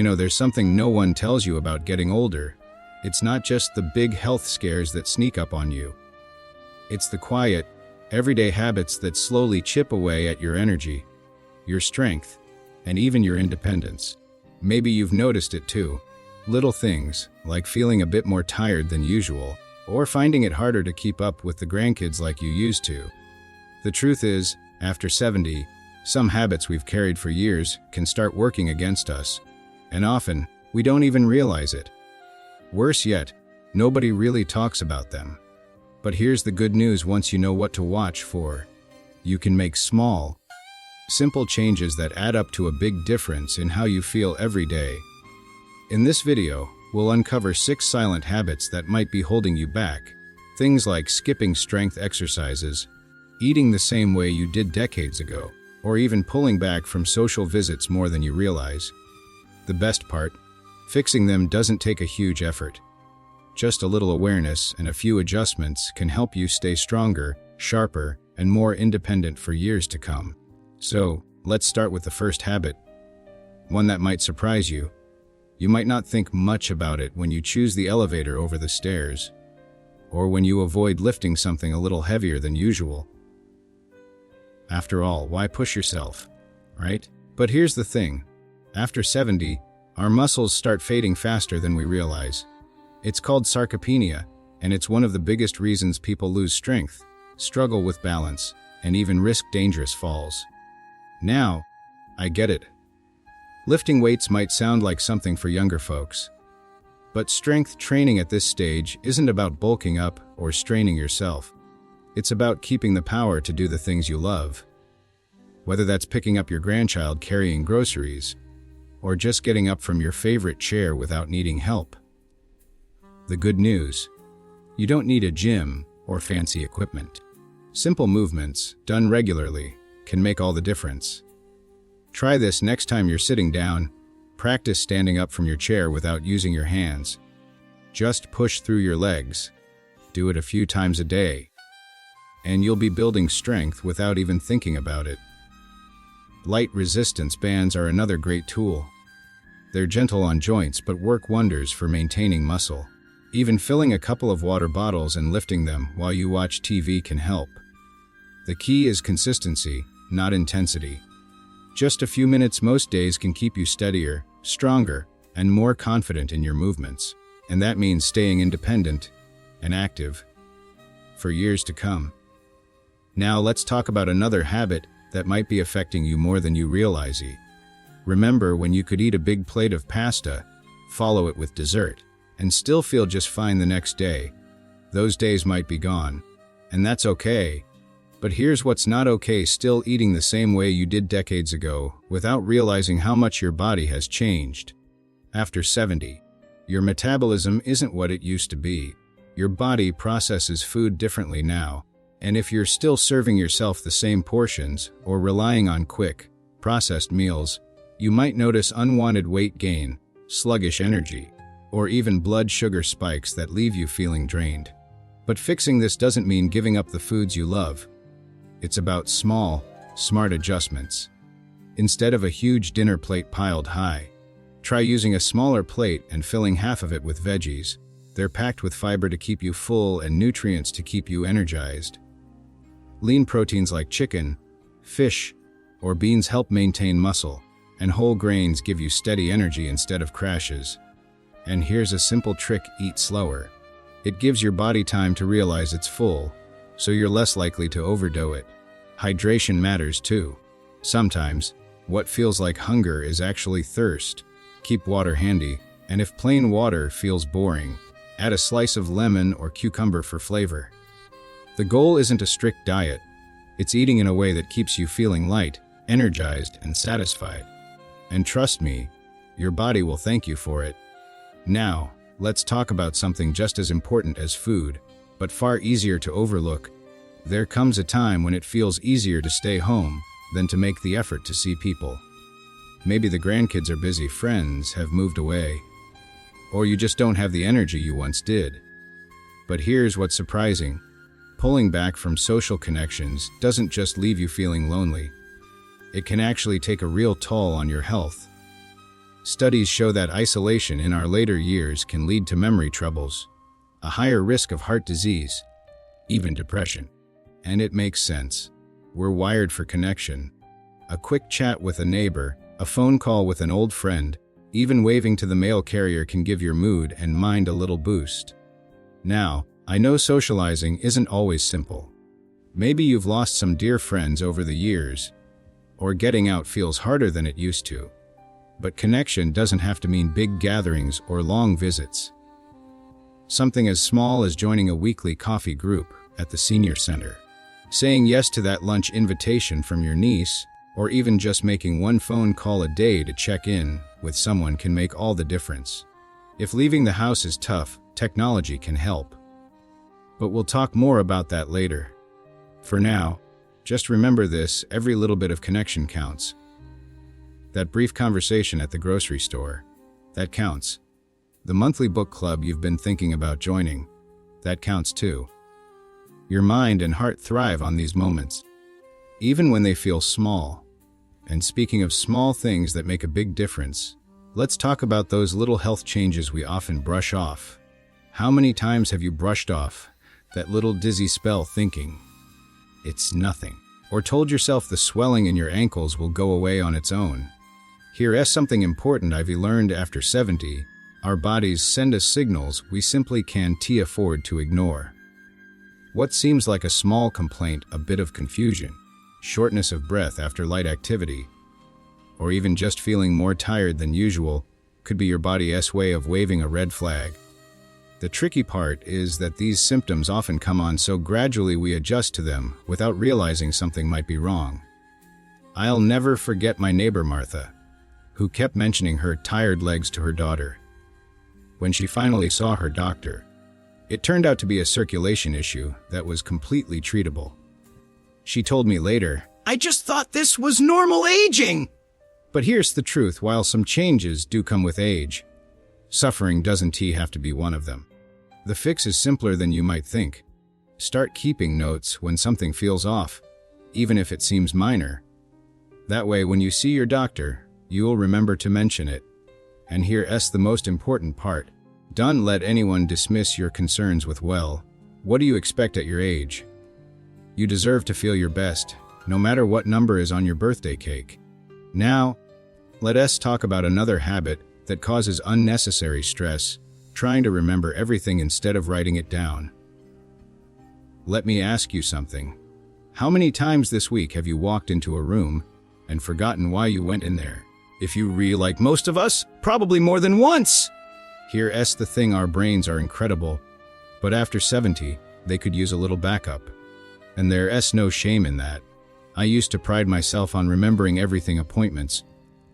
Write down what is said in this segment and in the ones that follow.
There's something no one tells you about getting older. It's not just the big health scares that sneak up on you. It's the quiet, everyday habits that slowly chip away at your energy, your strength, and even your independence. Maybe you've noticed it too. Little things, like feeling a bit more tired than usual, or finding it harder to keep up with the grandkids like you used to. The truth is, after 70, some habits we've carried for years can start working against us. And often, we don't even realize it. Worse yet, nobody really talks about them. But here's the good news: once you know what to watch for, you can make small, simple changes that add up to a big difference in how you feel every day. In this video, we'll uncover 6 silent habits that might be holding you back. Things like skipping strength exercises, eating the same way you did decades ago, or even pulling back from social visits more than you realize. The best part, fixing them doesn't take a huge effort. Just a little awareness and a few adjustments can help you stay stronger, sharper, and more independent for years to come. So, let's start with the first habit. One that might surprise you. You might not think much about it when you choose the elevator over the stairs, or when you avoid lifting something a little heavier than usual. After all, why push yourself, right? But here's the thing. After 70, our muscles start fading faster than we realize. It's called sarcopenia, and it's one of the biggest reasons people lose strength, struggle with balance, and even risk dangerous falls. Now, I get it. Lifting weights might sound like something for younger folks. But strength training at this stage isn't about bulking up or straining yourself. It's about keeping the power to do the things you love. Whether that's picking up your grandchild carrying groceries, or just getting up from your favorite chair without needing help. The good news: you don't need a gym or fancy equipment. Simple movements, done regularly, can make all the difference. Try this next time you're sitting down. Practice standing up from your chair without using your hands. Just push through your legs. Do it a few times a day, and you'll be building strength without even thinking about it. Light resistance bands are another great tool. They're gentle on joints but work wonders for maintaining muscle. Even filling a couple of water bottles and lifting them while you watch TV can help. The key is consistency, not intensity. Just a few minutes most days can keep you steadier, stronger, and more confident in your movements. And that means staying independent and active for years to come. Now let's talk about another habit that might be affecting you more than you realize. Remember when you could eat a big plate of pasta, follow it with dessert, and still feel just fine the next day? Those days might be gone, and that's okay. But here's what's not okay: still eating the same way you did decades ago without realizing how much your body has changed. After 70, your metabolism isn't what it used to be. Your body processes food differently now, and if you're still serving yourself the same portions or relying on quick, processed meals, you might notice unwanted weight gain, sluggish energy, or even blood sugar spikes that leave you feeling drained. But fixing this doesn't mean giving up the foods you love. It's about small, smart adjustments. Instead of a huge dinner plate piled high, try using a smaller plate and filling half of it with veggies. They're packed with fiber to keep you full and nutrients to keep you energized. Lean proteins like chicken, fish, or beans help maintain muscle, and whole grains give you steady energy instead of crashes. And here's a simple trick: eat slower. It gives your body time to realize it's full, so you're less likely to overdo it. Hydration matters too. Sometimes, what feels like hunger is actually thirst. Keep water handy, and if plain water feels boring, add a slice of lemon or cucumber for flavor. The goal isn't a strict diet. It's eating in a way that keeps you feeling light, energized, and satisfied. And trust me, your body will thank you for it. Now, let's talk about something just as important as food, but far easier to overlook. There comes a time when it feels easier to stay home than to make the effort to see people. Maybe the grandkids are busy, friends have moved away, or you just don't have the energy you once did. But here's what's surprising. Pulling back from social connections doesn't just leave you feeling lonely. It can actually take a real toll on your health. Studies show that isolation in our later years can lead to memory troubles, a higher risk of heart disease, even depression. And it makes sense. We're wired for connection. A quick chat with a neighbor, a phone call with an old friend, even waving to the mail carrier can give your mood and mind a little boost. Now, I know socializing isn't always simple. Maybe you've lost some dear friends over the years, or getting out feels harder than it used to. But connection doesn't have to mean big gatherings or long visits. Something as small as joining a weekly coffee group at the senior center, saying yes to that lunch invitation from your niece, or even just making one phone call a day to check in with someone can make all the difference. If leaving the house is tough, technology can help. But we'll talk more about that later. For now, just remember this: every little bit of connection counts. That brief conversation at the grocery store, that counts. The monthly book club you've been thinking about joining, that counts too. Your mind and heart thrive on these moments, even when they feel small. And speaking of small things that make a big difference, let's talk about those little health changes we often brush off. How many times have you brushed off that little dizzy spell thinking it's nothing, or told yourself the swelling in your ankles will go away on its own? Here's something important I've learned after 70. Our bodies send us signals we simply can't afford to ignore. What seems like a small complaint, a bit of confusion, shortness of breath after light activity, or even just feeling more tired than usual, could be your body's way of waving a red flag. The tricky part is that these symptoms often come on so gradually we adjust to them without realizing something might be wrong. I'll never forget my neighbor Martha, who kept mentioning her tired legs to her daughter. When she finally saw her doctor, it turned out to be a circulation issue that was completely treatable. She told me later, "I just thought this was normal aging!" But here's the truth: while some changes do come with age, suffering doesn't have to be one of them. The fix is simpler than you might think. Start keeping notes when something feels off, even if it seems minor. That way, when you see your doctor, you'll remember to mention it. And here's the most important part: don't let anyone dismiss your concerns with, "Well, what do you expect at your age?" You deserve to feel your best, no matter what number is on your birthday cake. Now, let us talk about another habit that causes unnecessary stress: trying to remember everything instead of writing it down. Let me ask you something. How many times this week have you walked into a room and forgotten why you went in there? If you like most of us, probably more than once. Here's the thing: our brains are incredible, but after 70, they could use a little backup. And there's no shame in that. I used to pride myself on remembering everything: appointments,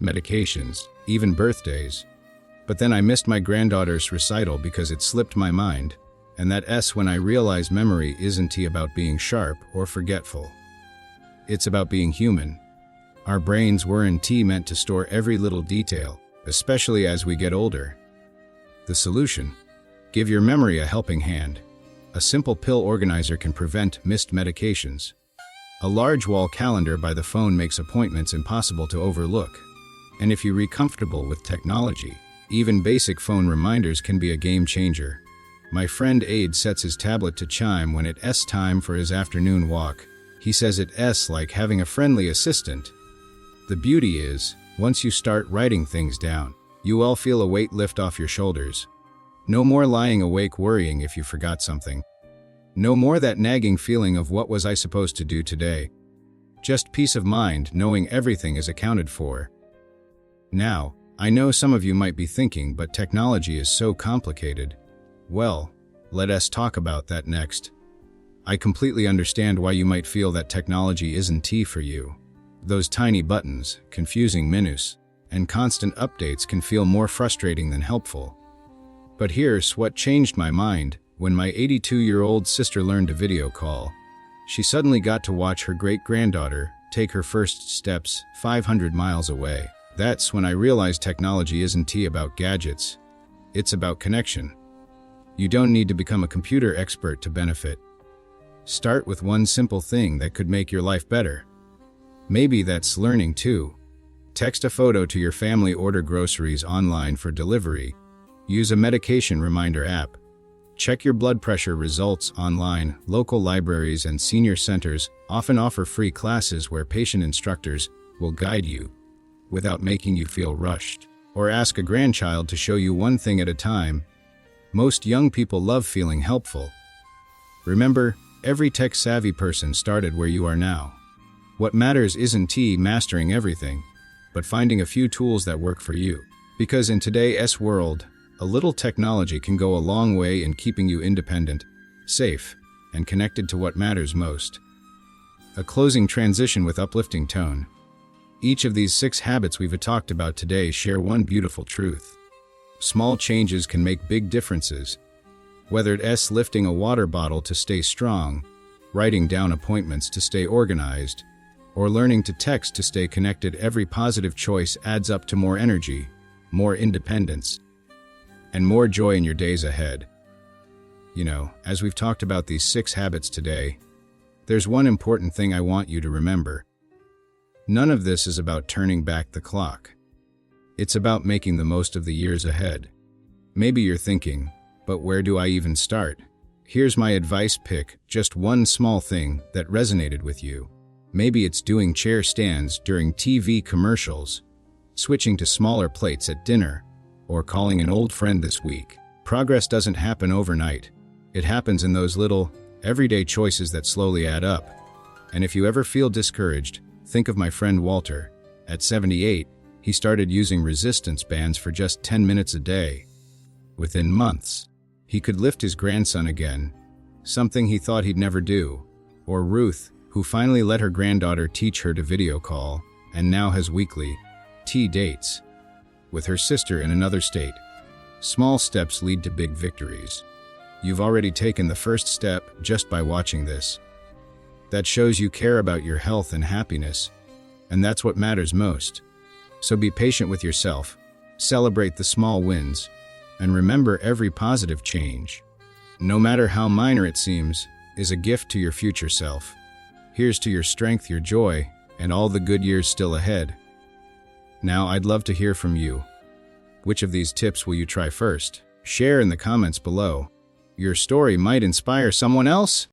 medications, even birthdays. But then I missed my granddaughter's recital because it slipped my mind, and that's when I realized memory isn't about being sharp or forgetful. It's about being human. Our brains weren't meant to store every little detail, especially as we get older. The solution: give your memory a helping hand. A simple pill organizer can prevent missed medications. A large wall calendar by the phone makes appointments impossible to overlook. And if you're comfortable with technology, even basic phone reminders can be a game changer. My friend Aid sets his tablet to chime when it's time for his afternoon walk. He says it's like having a friendly assistant. The beauty is, once you start writing things down, you all feel a weight lift off your shoulders. No more lying awake worrying if you forgot something. No more that nagging feeling of what was I supposed to do today. Just peace of mind knowing everything is accounted for. Now, I know some of you might be thinking, but technology is so complicated. Well, let us talk about that next. I completely understand why you might feel that technology isn't for you. Those tiny buttons, confusing menus, and constant updates can feel more frustrating than helpful. But here's what changed my mind. When my 82-year-old sister learned a video call, she suddenly got to watch her great-granddaughter take her first steps 500 miles away. That's when I realized technology isn't about gadgets. It's about connection. You don't need to become a computer expert to benefit. Start with one simple thing that could make your life better. Maybe that's learning to Text a photo to your family, order groceries online for delivery, use a medication reminder app, check your blood pressure results online. Local libraries and senior centers often offer free classes where patient instructors will guide you without making you feel rushed. Or ask a grandchild to show you one thing at a time. Most young people love feeling helpful. Remember, every tech-savvy person started where you are now. What matters isn't mastering everything, but finding a few tools that work for you. Because in today's world, a little technology can go a long way in keeping you independent, safe, and connected to what matters most. A closing transition with uplifting tone. Each of these 6 habits we've talked about today share one beautiful truth. Small changes can make big differences. Whether it's lifting a water bottle to stay strong, writing down appointments to stay organized, or learning to text to stay connected, every positive choice adds up to more energy, more independence, and more joy in your days ahead. As we've talked about these 6 habits today, there's one important thing I want you to remember. None of this is about turning back the clock. It's about making the most of the years ahead. Maybe you're thinking, but where do I even start? Here's my advice: pick just one small thing that resonated with you. Maybe it's doing chair stands during TV commercials, switching to smaller plates at dinner, or calling an old friend this week. Progress doesn't happen overnight. It happens in those little, everyday choices that slowly add up. And if you ever feel discouraged, think of my friend Walter. At 78, he started using resistance bands for just 10 minutes a day. Within months, he could lift his grandson again, something he thought he'd never do. Or Ruth, who finally let her granddaughter teach her to video call, and now has weekly tea dates with her sister in another state. Small steps lead to big victories. You've already taken the first step just by watching this. That shows you care about your health and happiness, and that's what matters most. So be patient with yourself, celebrate the small wins, and remember, every positive change, no matter how minor it seems, is a gift to your future self. Here's to your strength, your joy, and all the good years still ahead. Now, I'd love to hear from you. Which of these tips will you try first? Share in the comments below. Your story might inspire someone else.